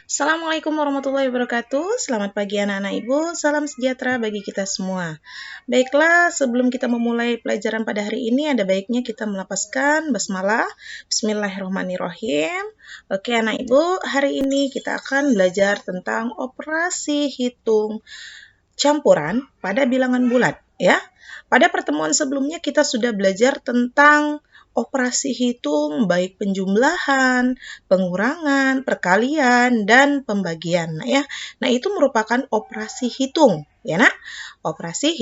Assalamualaikum warahmatullahi wabarakatuh. Selamat pagi anak-anak Ibu. Salam sejahtera bagi kita semua. Baiklah, sebelum kita memulai pelajaran pada hari ini, ada baiknya kita melafazkan basmalah. Bismillahirrahmanirrahim. Oke anak Ibu, hari ini kita akan belajar tentang operasi hitung campuran pada bilangan bulat, ya. Pada pertemuan sebelumnya kita sudah belajar tentang operasi hitung baik penjumlahan, pengurangan, perkalian, dan pembagian. Nah, itu merupakan operasi hitung, ya nak? Operasi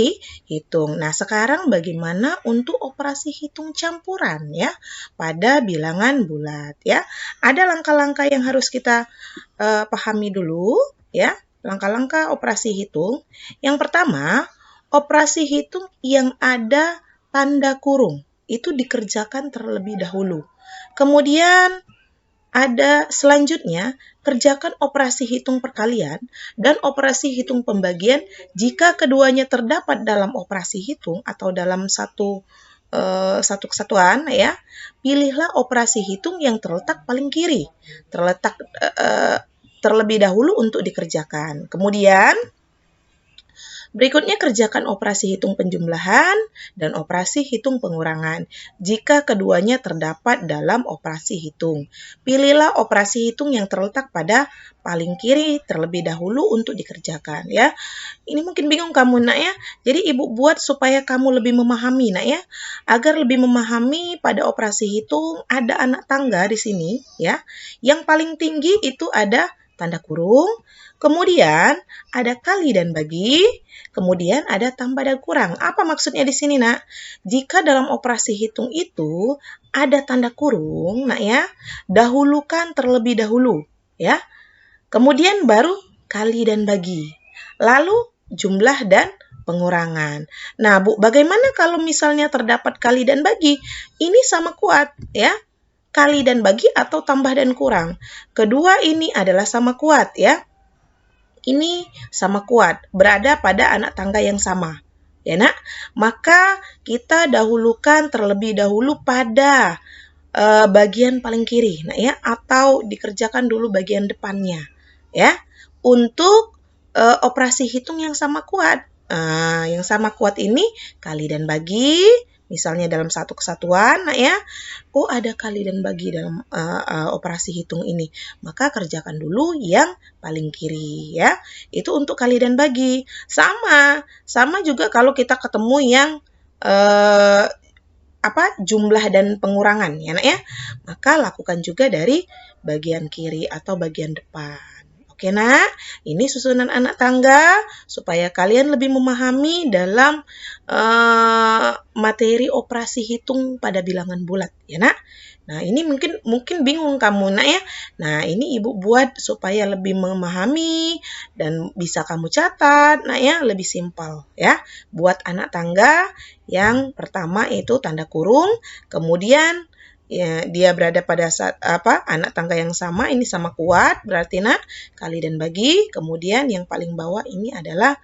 hitung. Nah, sekarang bagaimana untuk operasi hitung campuran ya pada bilangan bulat ya? Ada langkah-langkah yang harus kita pahami dulu ya. Langkah-langkah operasi hitung. Yang pertama, operasi hitung yang ada tanda kurung itu dikerjakan terlebih dahulu. Kemudian ada selanjutnya, kerjakan operasi hitung perkalian dan operasi hitung pembagian jika keduanya terdapat dalam operasi hitung atau dalam satu kesatuan ya. Pilihlah operasi hitung yang terletak paling kiri, terlebih dahulu untuk dikerjakan. Kemudian berikutnya kerjakan operasi hitung penjumlahan dan operasi hitung pengurangan jika keduanya terdapat dalam operasi hitung. Pilihlah operasi hitung yang terletak pada paling kiri terlebih dahulu untuk dikerjakan ya. Ini mungkin bingung kamu nak ya. Jadi ibu buat supaya kamu lebih memahami nak ya. Agar lebih memahami pada operasi hitung ada anak tangga di sini ya. Yang paling tinggi itu ada tanda kurung, kemudian ada kali dan bagi, kemudian ada tambah dan kurang. Apa maksudnya di sini, nak? Jika dalam operasi hitung itu ada tanda kurung, nak ya, dahulukan terlebih dahulu, ya. Kemudian baru kali dan bagi. Lalu jumlah dan pengurangan. Nah, Bu, bagaimana kalau misalnya terdapat kali dan bagi? Ini sama kuat, ya. Kali dan bagi atau tambah dan kurang. Kedua ini adalah sama kuat, ya. Ini sama kuat, berada pada anak tangga yang sama. Ya nak, maka kita dahulukan terlebih dahulu pada bagian paling kiri, nah ya, atau dikerjakan dulu bagian depannya, ya, untuk operasi hitung yang sama kuat. Yang sama kuat ini kali dan bagi, misalnya dalam satu kesatuan, nah ya, ada kali dan bagi dalam operasi hitung ini, maka kerjakan dulu yang paling kiri ya. Itu untuk kali dan bagi. Sama juga kalau kita ketemu yang jumlah dan pengurangan ya nak ya. Maka lakukan juga dari bagian kiri atau bagian depan. Oke nak, ini susunan anak tangga supaya kalian lebih memahami dalam materi operasi hitung pada bilangan bulat ya nak. Nah, ini mungkin bingung kamu nak ya. Nah, ini ibu buat supaya lebih memahami dan bisa kamu catat, nak ya, lebih simpel ya. Buat anak tangga yang pertama itu tanda kurung, kemudian ya, dia berada pada anak tangga yang sama, ini sama kuat, berarti nak kali dan bagi. Kemudian yang paling bawah ini adalah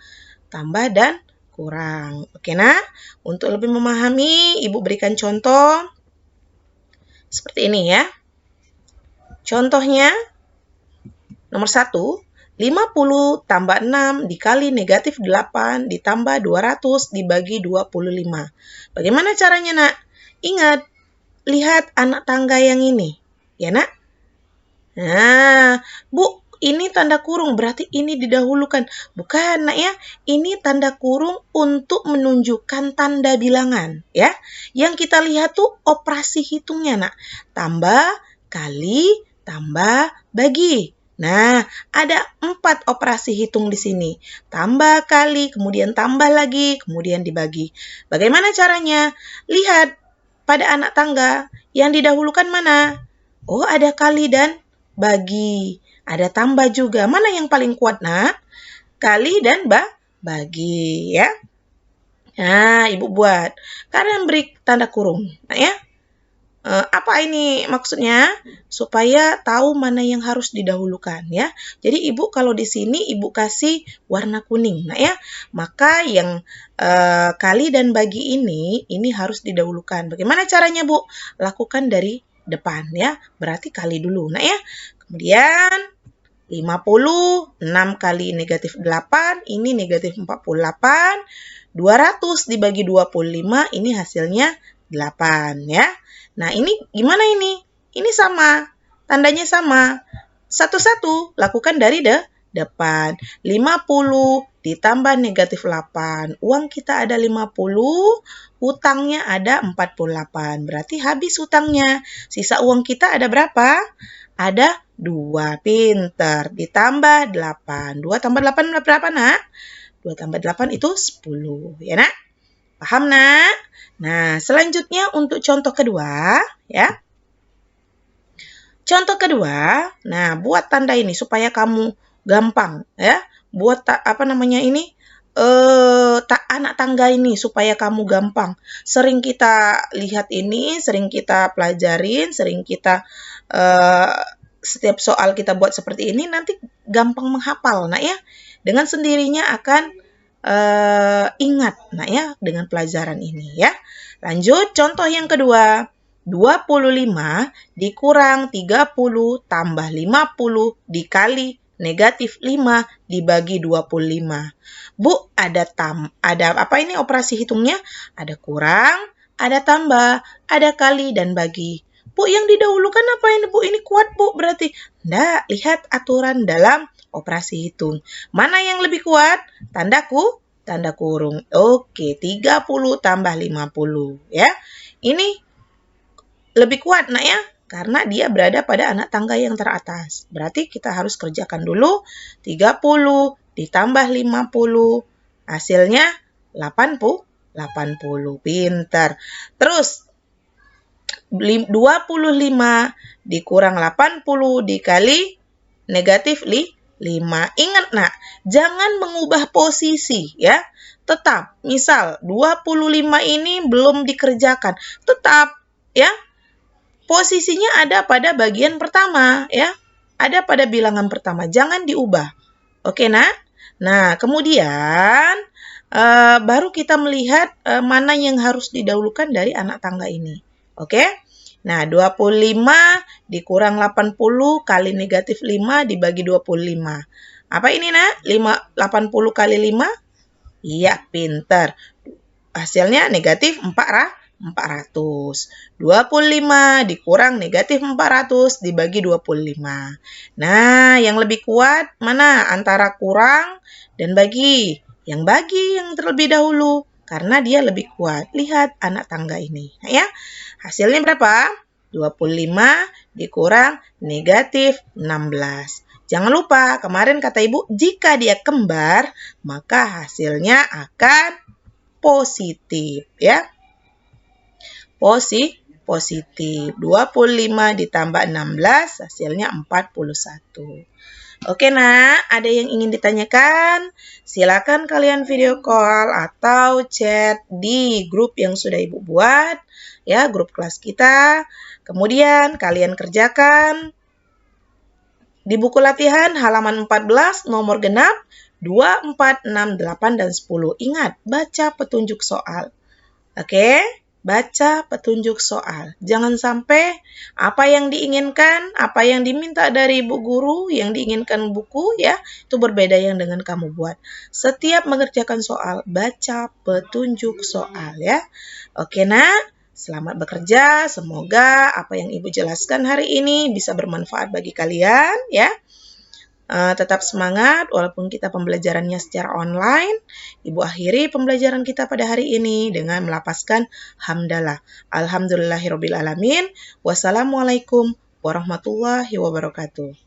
tambah dan kurang. Oke nak, untuk lebih memahami, ibu berikan contoh seperti ini ya. Contohnya, nomor 1, 50 tambah 6 dikali negatif 8 ditambah 200 dibagi 25. Bagaimana caranya nak? Ingat, lihat anak tangga yang ini. Ya nak? Nah, Bu, ini tanda kurung, berarti ini didahulukan. Bukan nak ya, ini tanda kurung untuk menunjukkan tanda bilangan. Ya, yang kita lihat tuh operasi hitungnya nak. Tambah, kali, tambah, bagi. Nah, ada 4 operasi hitung di sini. Tambah, kali, kemudian tambah lagi, kemudian dibagi. Bagaimana caranya? Lihat pada anak tangga yang didahulukan mana? Ada kali dan bagi. Ada tambah juga. Mana yang paling kuat, nak? Kali dan bagi, ya. Nah, ibu buat. Kalian beri tanda kurung. Nah, ya. Apa ini maksudnya? Supaya tahu mana yang harus didahulukan ya. Jadi ibu kalau di sini ibu kasih warna kuning, nah ya. Maka yang kali dan bagi ini harus didahulukan. Bagaimana caranya Bu? Lakukan dari depan ya. Berarti kali dulu, nah ya. Kemudian 50, 6 kali negatif 8, ini negatif 48. 200 dibagi 25, ini hasilnya 8 ya. Nah, ini gimana ini? Ini sama, tandanya sama. Satu-satu, lakukan dari depan. 50 ditambah negatif 8. Uang kita ada 50, hutangnya ada 48. Berarti habis hutangnya. Sisa uang kita ada berapa? Ada 2. Pinter. Ditambah 8. 2 tambah 8 berapa, nak? 2 tambah 8 itu 10. Ya, nak? Paham, nak? Nah, selanjutnya untuk contoh kedua, ya. Contoh kedua, nah buat tanda ini supaya kamu gampang ya. Buat anak tangga ini supaya kamu gampang. Sering kita lihat ini, sering kita pelajarin, sering kita setiap soal kita buat seperti ini nanti gampang menghafal, nah ya. Dengan sendirinya akan ingat, nah ya, dengan pelajaran ini ya. Lanjut contoh yang kedua. 25 dikurang 30 tambah 50 dikali negatif 5 dibagi 25. Bu, ada apa ini operasi hitungnya? Ada kurang, ada tambah, ada kali, dan bagi. Bu, yang didahulukan apa ini, Bu? Ini kuat, Bu, berarti. Nggak, lihat aturan dalam operasi hitung. Mana yang lebih kuat? Tanda kurung. Oke, 30 tambah 50 ya. Ini lebih kuat, nak ya, karena dia berada pada anak tangga yang teratas. Berarti kita harus kerjakan dulu 30 ditambah 50, hasilnya 80. Pintar. Terus 25 dikurang 80 dikali negatif 5. Ingat, nak, jangan mengubah posisi ya. Tetap, misal 25 ini belum dikerjakan, tetap ya. Posisinya ada pada bagian pertama ya. Ada pada bilangan pertama, jangan diubah. Oke, nak? Nah, kemudian baru kita melihat mana yang harus didahulukan dari anak tangga ini. Oke? Nah, 25 dikurang 80 kali negatif 5 dibagi 25. Apa ini, nak? 80 kali 5? Iya, pintar. Hasilnya negatif 400. 25 dikurang negatif 400 dibagi 25. Nah, yang lebih kuat mana? Antara kurang dan bagi. Yang bagi yang terlebih dahulu, karena dia lebih kuat. Lihat anak tangga ini. Nah, ya. Hasilnya berapa? 25 dikurang negatif 16. Jangan lupa, kemarin kata ibu, jika dia kembar, maka hasilnya akan positif. Ya. Positif. 25 ditambah 16 hasilnya 41. Oke, nak, ada yang ingin ditanyakan? Silakan kalian video call atau chat di grup yang sudah ibu buat, ya, grup kelas kita. Kemudian kalian kerjakan di buku latihan halaman 14 nomor genap 2, 4, 6, 8, dan 10. Ingat, baca petunjuk soal. Oke? Baca petunjuk soal. Jangan sampai apa yang diinginkan, apa yang diminta dari ibu guru, yang diinginkan buku ya, itu berbeda yang dengan kamu buat. Setiap mengerjakan soal, baca petunjuk soal ya. Oke, nak, selamat bekerja. Semoga apa yang ibu jelaskan hari ini bisa bermanfaat bagi kalian ya. Tetap semangat walaupun kita pembelajarannya secara online. Ibu akhiri pembelajaran kita pada hari ini dengan melapaskan hamdalah. Alhamdulillahirobbilalamin. Wassalamualaikum warahmatullahi wabarakatuh.